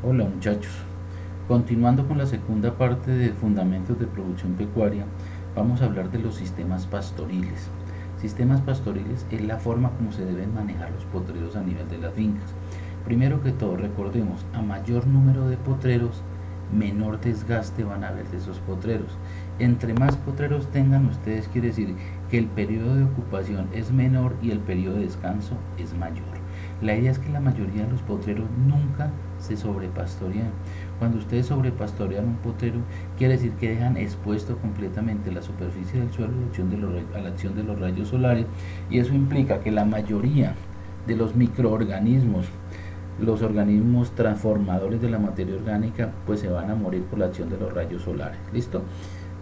Hola muchachos, continuando con la segunda parte de Fundamentos de Producción Pecuaria, vamos a hablar de los sistemas pastoriles. Sistemas pastoriles es la forma como se deben manejar los potreros a nivel de las fincas. Primero que todo, recordemos, a mayor número de potreros, menor desgaste van a haber de esos potreros. Entre más potreros tengan ustedes, quiere decir que el periodo de ocupación es menor y el periodo de descanso es mayor. La idea es que la mayoría de los potreros nunca se sobrepastorean. Cuando ustedes sobrepastorean un potrero, quiere decir que dejan expuesto completamente la superficie del suelo a la acción de los rayos solares, y eso implica que la mayoría de los microorganismos, los organismos transformadores de la materia orgánica, pues se van a morir por la acción de los rayos solares. ¿Listo?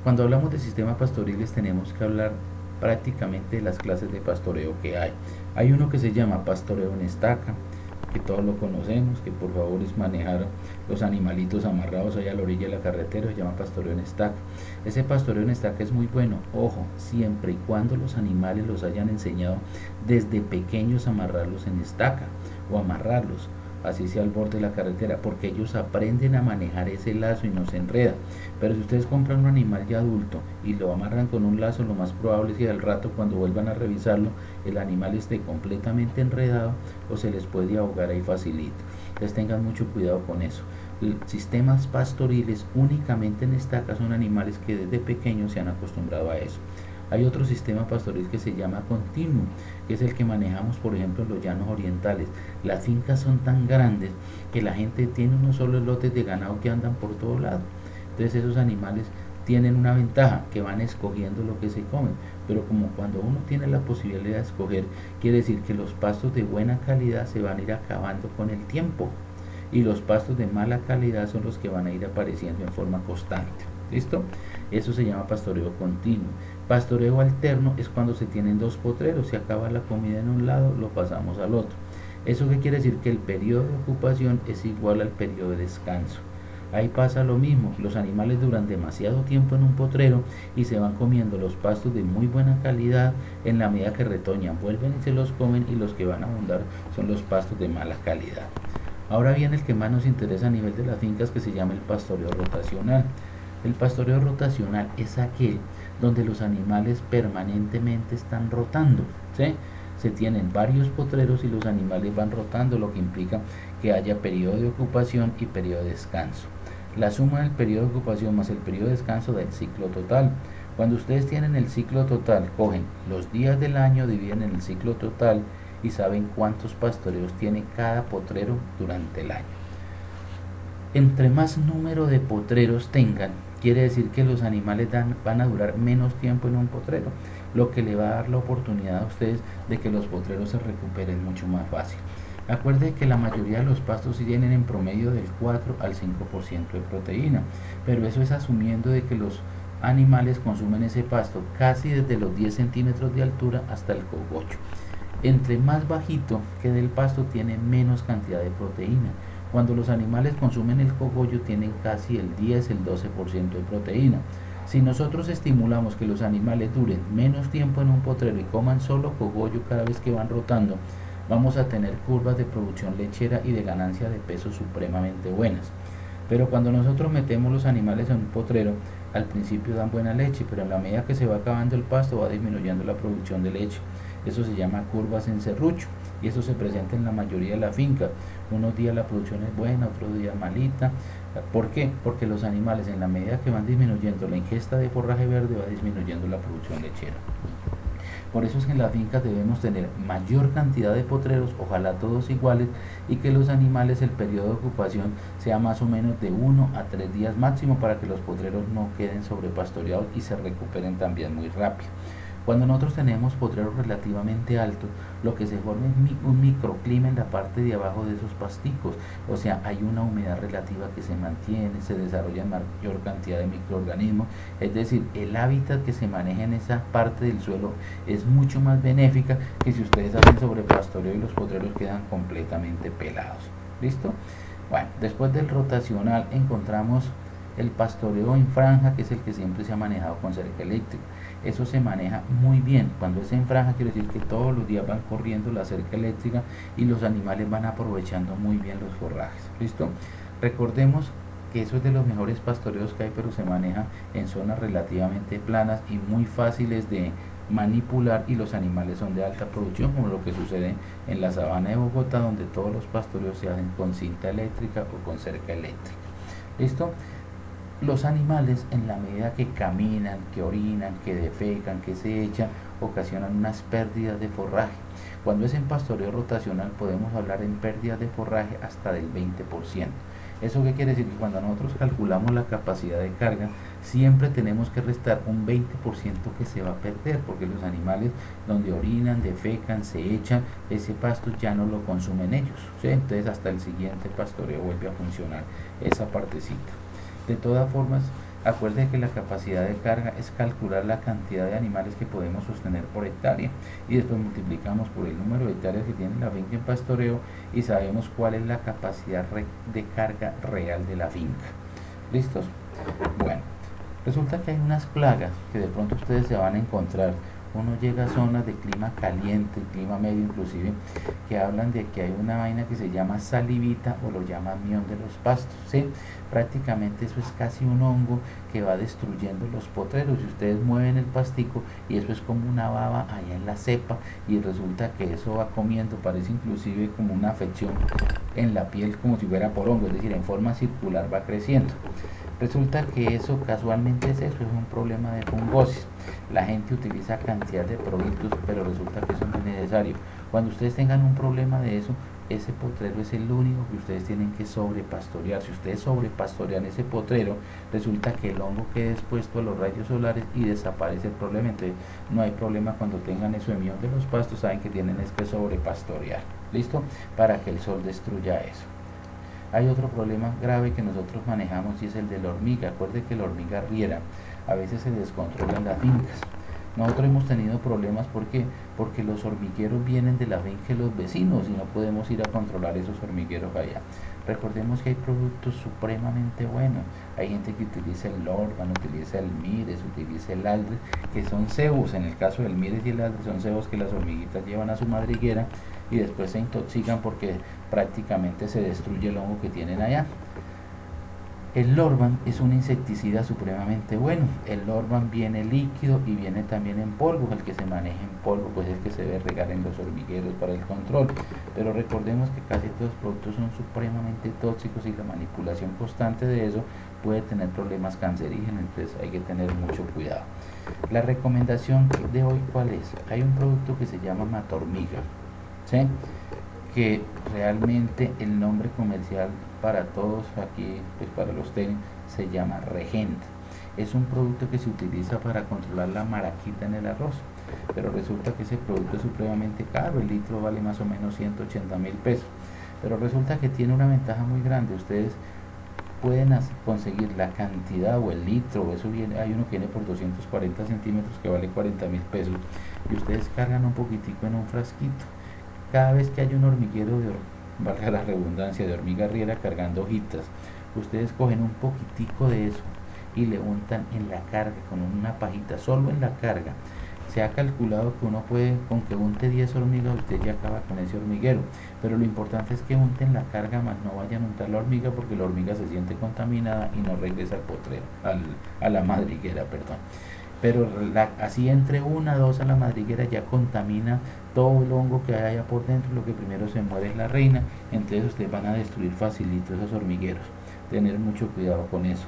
Cuando hablamos de sistemas pastoriles tenemos que hablar prácticamente de las clases de pastoreo que hay. Hay uno que se llama pastoreo en estaca, que todos lo conocemos, que por favor es manejar los animalitos amarrados allá a la orilla de la carretera, se llama pastoreo en estaca. Ese pastoreo en estaca es muy bueno, ojo, siempre y cuando los animales los hayan enseñado desde pequeños a amarrarlos en estaca o amarrarlos así sea al borde de la carretera, porque ellos aprenden a manejar ese lazo y no se enredan. Pero si ustedes compran un animal ya adulto y lo amarran con un lazo, lo más probable es que al rato, cuando vuelvan a revisarlo, el animal esté completamente enredado o se les puede ahogar ahí facilito. Entonces tengan mucho cuidado con eso. Sistemas pastoriles únicamente en estaca son animales que desde pequeños se han acostumbrado a eso. Hay otro sistema pastoril que se llama continuo, que es el que manejamos, por ejemplo, en los llanos orientales. Las fincas son tan grandes que la gente tiene unos solos lotes de ganado que andan por todo lado. Entonces esos animales tienen una ventaja, que van escogiendo lo que se comen. Pero como cuando uno tiene la posibilidad de escoger, quiere decir que los pastos de buena calidad se van a ir acabando con el tiempo. Y los pastos de mala calidad son los que van a ir apareciendo en forma constante. ¿Listo? Eso se llama pastoreo continuo. Pastoreo alterno es cuando se tienen dos potreros, se acaba la comida en un lado, lo pasamos al otro. ¿Eso qué quiere decir? Que el periodo de ocupación es igual al periodo de descanso. Ahí pasa lo mismo, los animales duran demasiado tiempo en un potrero y se van comiendo los pastos de muy buena calidad. En la medida que retoñan, vuelven y se los comen, y los que van a abundar son los pastos de mala calidad. Ahora viene el que más nos interesa a nivel de las fincas, que se llama el pastoreo rotacional. El pastoreo rotacional es aquel donde los animales permanentemente están rotando, ¿sí? Se tienen varios potreros y los animales van rotando, lo que implica que haya periodo de ocupación y periodo de descanso. La suma del periodo de ocupación más el periodo de descanso da el ciclo total. Cuando ustedes tienen el ciclo total, cogen los días del año, dividen en el ciclo total y saben cuántos pastoreos tiene cada potrero durante el año. Entre más número de potreros tengan, quiere decir que los animales van a durar menos tiempo en un potrero, lo que le va a dar la oportunidad a ustedes de que los potreros se recuperen mucho más fácil. Acuérdense que la mayoría de los pastos tienen en promedio del 4 al 5% de proteína, pero eso es asumiendo de que los animales consumen ese pasto casi desde los 10 centímetros de altura hasta el cogollo. Entre más bajito quede el pasto, tiene menos cantidad de proteína. Cuando los animales consumen el cogollo, tienen casi el 10, el 12% de proteína. Si nosotros estimulamos que los animales duren menos tiempo en un potrero y coman solo cogollo cada vez que van rotando, vamos a tener curvas de producción lechera y de ganancia de peso supremamente buenas. Pero cuando nosotros metemos los animales en un potrero, al principio dan buena leche, pero a la medida que se va acabando el pasto, va disminuyendo la producción de leche. Eso se llama curvas en serrucho, y eso se presenta en la mayoría de la finca. Unos días la producción es buena, otros días malita. ¿Por qué? Porque los animales, en la medida que van disminuyendo la ingesta de forraje verde, va disminuyendo la producción lechera. Por eso es que en las fincas debemos tener mayor cantidad de potreros, ojalá todos iguales, y que los animales, el periodo de ocupación sea más o menos de 1 a 3 días máximo, para que los potreros no queden sobrepastoreados y se recuperen también muy rápido. Cuando nosotros tenemos potreros relativamente altos, lo que se forma es un microclima en la parte de abajo de esos pasticos, o sea, hay una humedad relativa que se mantiene, se desarrolla mayor cantidad de microorganismos, es decir, el hábitat que se maneja en esa parte del suelo es mucho más benéfica que si ustedes hacen sobrepastoreo y los potreros quedan completamente pelados. ¿Listo? Bueno, después del rotacional encontramos el pastoreo en franja, que es el que siempre se ha manejado con cerca eléctrica. Eso se maneja muy bien. Cuando es en franja, quiere decir que todos los días van corriendo la cerca eléctrica y los animales van aprovechando muy bien los forrajes. ¿Listo? Recordemos que eso es de los mejores pastoreos que hay, pero se maneja en zonas relativamente planas y muy fáciles de manipular, y los animales son de alta producción, como lo que sucede en la sabana de Bogotá, donde todos los pastoreos se hacen con cinta eléctrica o con cerca eléctrica. ¿Listo? Los animales, en la medida que caminan, que orinan, que defecan, que se echan, ocasionan unas pérdidas de forraje. Cuando es en pastoreo rotacional podemos hablar en pérdidas de forraje hasta del 20%. ¿Eso qué quiere decir? Que cuando nosotros calculamos la capacidad de carga, siempre tenemos que restar un 20% que se va a perder, porque los animales donde orinan, defecan, se echan, ese pasto ya no lo consumen ellos, ¿sí? Entonces hasta el siguiente pastoreo vuelve a funcionar esa partecita. De todas formas, acuérdense que la capacidad de carga es calcular la cantidad de animales que podemos sostener por hectárea, y después multiplicamos por el número de hectáreas que tiene la finca en pastoreo y sabemos cuál es la capacidad de carga real de la finca. ¿Listos? Bueno, resulta que hay unas plagas que de pronto ustedes se van a encontrar. Uno llega a zonas de clima caliente, clima medio inclusive, que hablan de que hay una vaina que se llama salivita, o lo llaman mión de los pastos, ¿sí? Prácticamente eso es casi un hongo que va destruyendo los potreros, y ustedes mueven el pastico y eso es como una baba allá en la cepa, y resulta que eso va comiendo, parece inclusive como una afección en la piel, como si fuera por hongo, es decir, en forma circular va creciendo. Resulta que eso casualmente es un problema de fungosis. La gente utiliza cantidad de productos, pero resulta que eso no es necesario. Cuando ustedes tengan un problema de eso, ese potrero es el único que ustedes tienen que sobrepastorear. Si ustedes sobrepastorean ese potrero, resulta que el hongo queda expuesto a los rayos solares y desaparece el problema. Entonces no hay problema cuando tengan eso de mión de los pastos, saben que tienen es que sobrepastorear. ¿Listo? Para que el sol destruya eso. Hay otro problema grave que nosotros manejamos, y es el de la hormiga. Acuerde que la hormiga riera a veces se descontrola en las fincas. Nosotros hemos tenido problemas porque los hormigueros vienen de la finca de los vecinos y no podemos ir a controlar esos hormigueros allá. Recordemos que hay productos supremamente buenos. Hay gente que utiliza el Lorban, utiliza el Mires, utiliza el Aldres, que son cebos. En el caso del Mires y el Aldres son cebos que las hormiguitas llevan a su madriguera y después se intoxican porque prácticamente se destruye el hongo que tienen allá. El Lorban es un insecticida supremamente bueno. El Lorban viene líquido y viene también en polvo. El que se maneja en polvo pues es el que se debe regar en los hormigueros para el control. Pero recordemos que casi todos los productos son supremamente tóxicos, y la manipulación constante de eso puede tener problemas cancerígenos, entonces hay que tener mucho cuidado. La recomendación de hoy, ¿cuál es? Hay un producto que se llama Mata Hormiga, ¿sí? Que realmente el nombre comercial para todos aquí, pues para los técnicos, se llama Regent. Es un producto que se utiliza para controlar la maraquita en el arroz, pero resulta que ese producto es supremamente caro. El litro vale más o menos 180.000 pesos, pero resulta que tiene una ventaja muy grande. Ustedes pueden conseguir la cantidad o el litro, eso viene, hay uno que viene por 240 centímetros que vale 40.000 pesos, y ustedes cargan un poquitico en un frasquito. Cada vez que hay un hormiguero valga la redundancia, de hormiga riera cargando hojitas, ustedes cogen un poquitico de eso y le untan en la carga con una pajita, solo en la carga. Se ha calculado que uno puede, con que unte 10 hormigas, usted ya acaba con ese hormiguero. Pero lo importante es que unten la carga, más no vayan a untar la hormiga, porque la hormiga se siente contaminada y no regresa al potrero, a la madriguera, perdón. Pero así entre una, dos a la madriguera ya contamina todo el hongo que hay allá por dentro. Lo que primero se muere es la reina, entonces ustedes van a destruir facilito esos hormigueros. Tener mucho cuidado con eso.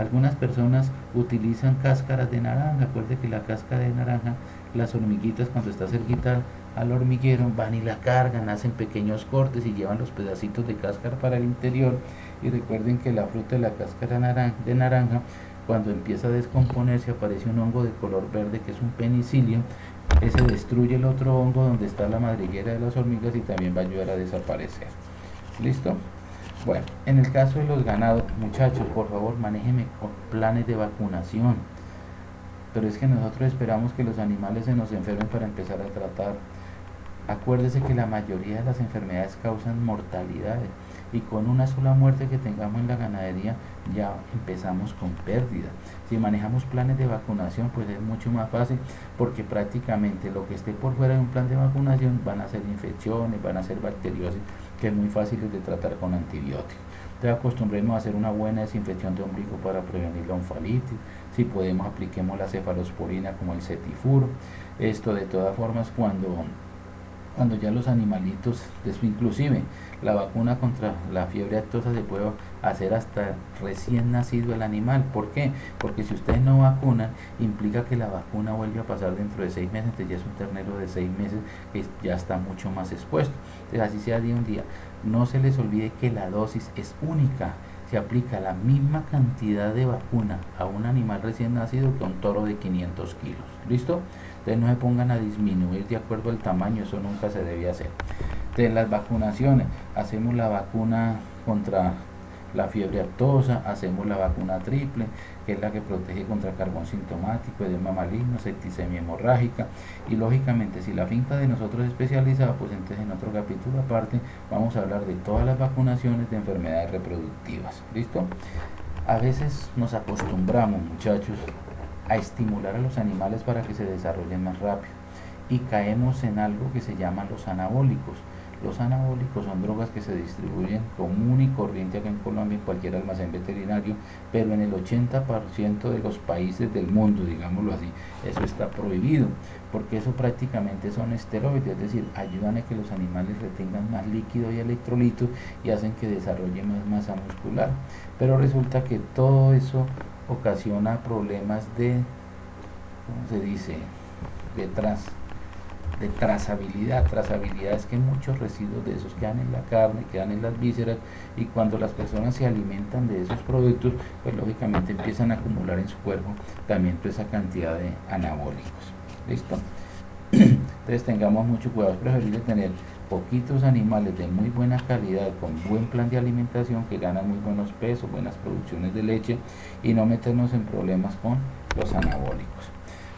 Algunas personas utilizan cáscaras de naranja. Acuerde que la cáscara de naranja, las hormiguitas cuando está cerquita al hormiguero van y la cargan, hacen pequeños cortes y llevan los pedacitos de cáscara para el interior. Y recuerden que la fruta de la cáscara de naranja, cuando empieza a descomponerse, aparece un hongo de color verde que es un penicillium. Ese destruye el otro hongo donde está la madriguera de las hormigas y también va a ayudar a desaparecer. ¿Listo? Bueno, en el caso de los ganados, muchachos, por favor, manéjenme con planes de vacunación. Pero es que nosotros esperamos que los animales se nos enfermen para empezar a tratar. Acuérdese que la mayoría de las enfermedades causan mortalidades, y con una sola muerte que tengamos en la ganadería ya empezamos con pérdida. Si manejamos planes de vacunación, pues es mucho más fácil, porque prácticamente lo que esté por fuera de un plan de vacunación van a ser infecciones, van a ser bacteriosis, que es muy fácil de tratar con antibióticos. Entonces acostumbremos a hacer una buena desinfección de ombligo para prevenir la onfalitis. Si podemos, apliquemos la cefalosporina como el cetifuro. Esto de todas formas, cuando ya los animalitos, inclusive la vacuna contra la fiebre aftosa se puede hacer hasta recién nacido el animal. ¿Por qué? Porque si ustedes no vacunan, implica que la vacuna vuelve a pasar dentro de 6 meses, entonces ya es un ternero de 6 meses que ya está mucho más expuesto. Entonces así sea día un día. No se les olvide que la dosis es única. Se aplica la misma cantidad de vacuna a un animal recién nacido que a un toro de 500 kilos. ¿Listo? Entonces no se pongan a disminuir de acuerdo al tamaño, eso nunca se debe hacer. De las vacunaciones, hacemos la vacuna contra la fiebre aftosa, hacemos la vacuna triple, que es la que protege contra carbón sintomático, edema maligno, septicemia hemorrágica, y lógicamente si la finca de nosotros es especializada, pues entonces en otro capítulo aparte vamos a hablar de todas las vacunaciones de enfermedades reproductivas. ¿Listo? A veces nos acostumbramos, muchachos, a estimular a los animales para que se desarrollen más rápido y caemos en algo que se llama los anabólicos. Los anabólicos son drogas que se distribuyen común y corriente acá en Colombia en cualquier almacén veterinario, pero en el 80% de los países del mundo, digámoslo así, eso está prohibido, porque eso prácticamente son esteroides, es decir, ayudan a que los animales retengan más líquido y electrolitos y hacen que desarrolle más masa muscular. Pero resulta que todo eso ocasiona problemas de, ¿cómo se dice?, de trazabilidad. Trazabilidad es que muchos residuos de esos quedan en la carne, quedan en las vísceras, y cuando las personas se alimentan de esos productos, pues lógicamente empiezan a acumular en su cuerpo también toda esa cantidad de anabólicos. ¿Listo? Entonces tengamos mucho cuidado, es preferible tener poquitos animales de muy buena calidad, con buen plan de alimentación, que ganan muy buenos pesos, buenas producciones de leche, y no meternos en problemas con los anabólicos.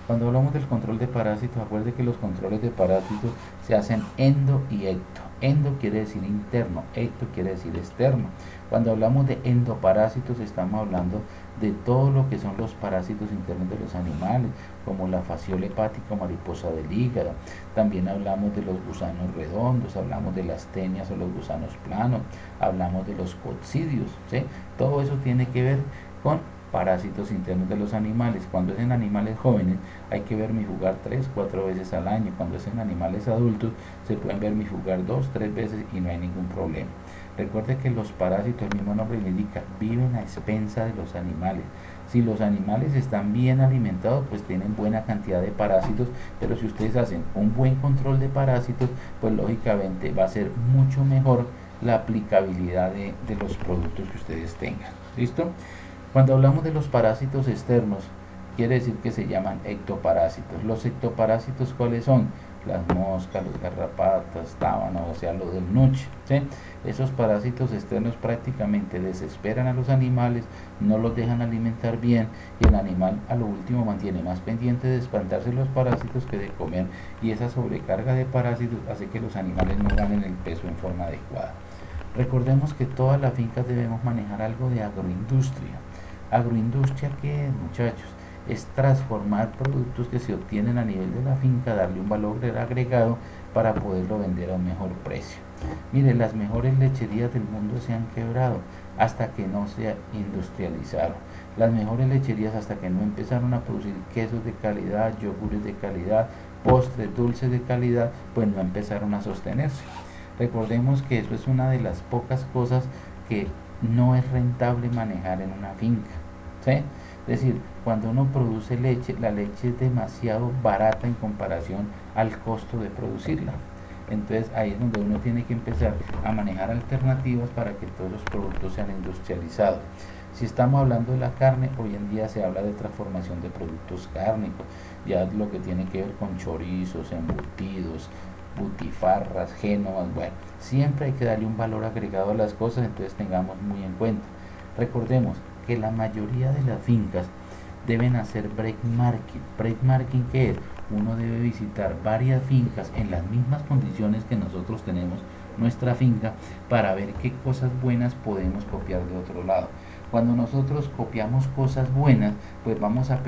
Cuando hablamos del control de parásitos, acuerde que los controles de parásitos se hacen endo y ecto. Endo quiere decir interno, ecto quiere decir externo. Cuando hablamos de endoparásitos, estamos hablando de todo lo que son los parásitos internos de los animales, como la fasciola hepática o mariposa del hígado. También hablamos de los gusanos redondos, hablamos de las tenias o los gusanos planos, hablamos de los coccidios, ¿sí? Todo eso tiene que ver con parásitos internos de los animales. Cuando es en animales jóvenes hay que vermifugar 3-4 veces al año. Cuando es en animales adultos se pueden vermifugar 2-3 veces y no hay ningún problema. Recuerde que los parásitos, el mismo nombre le indica, viven a expensa de los animales. Si los animales están bien alimentados, pues tienen buena cantidad de parásitos, pero si ustedes hacen un buen control de parásitos, pues lógicamente va a ser mucho mejor la aplicabilidad de los productos que ustedes tengan. ¿Listo? Cuando hablamos de los parásitos externos, quiere decir que se llaman ectoparásitos. Los ectoparásitos, ¿cuáles son? Las moscas, los garrapatas, tábanos, o sea, los del nuche, ¿sí? Esos parásitos externos prácticamente desesperan a los animales, no los dejan alimentar bien, y el animal a lo último mantiene más pendiente de espantarse los parásitos que de comer, y esa sobrecarga de parásitos hace que los animales no ganen el peso en forma adecuada. Recordemos que todas las fincas debemos manejar algo de agroindustria. Agroindustria, ¿qué es, muchachos? Es transformar productos que se obtienen a nivel de la finca, darle un valor agregado para poderlo vender a un mejor precio. Mire, las mejores lecherías del mundo se han quebrado hasta que no se industrializaron. Las mejores lecherías, hasta que no empezaron a producir quesos de calidad, yogures de calidad, postres, dulces de calidad, pues no empezaron a sostenerse. Recordemos que eso es una de las pocas cosas que no es rentable manejar en una finca, ¿sí? Es decir, cuando uno produce leche, la leche es demasiado barata en comparación al costo de producirla. Entonces ahí es donde uno tiene que empezar a manejar alternativas para que todos los productos sean industrializados. Si estamos hablando de la carne, hoy en día se habla de transformación de productos cárnicos, ya lo que tiene que ver con chorizos, embutidos, butifarras, génovas. Bueno, siempre hay que darle un valor agregado a las cosas, entonces tengamos muy en cuenta. Recordemos que la mayoría de las fincas deben hacer break marking. Break marking, ¿qué es? Uno debe visitar varias fincas en las mismas condiciones que nosotros tenemos nuestra finca para ver qué cosas buenas podemos copiar de otro lado. Cuando nosotros copiamos cosas buenas, pues vamos a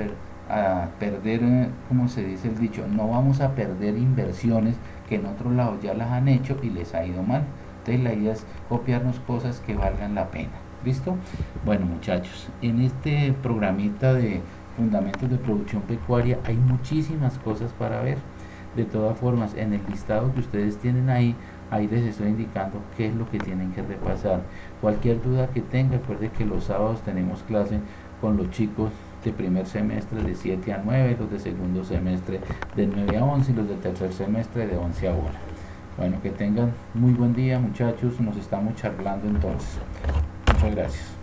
perder, como se dice el dicho, no vamos a perder inversiones que en otro lado ya las han hecho y les ha ido mal. Entonces la idea es copiarnos cosas que valgan la pena. ¿Listo? Bueno, muchachos, en este programita de fundamentos de producción pecuaria hay muchísimas cosas para ver. De todas formas, en el listado que ustedes tienen ahí les estoy indicando qué es lo que tienen que repasar. Cualquier duda que tenga, recuerde que los sábados tenemos clase con los chicos de primer semestre de 7 a 9, los de segundo semestre de 9 a 11 y los de tercer semestre de 11 a 1. Bueno, que tengan muy buen día, muchachos. Nos estamos charlando entonces. Muchas gracias.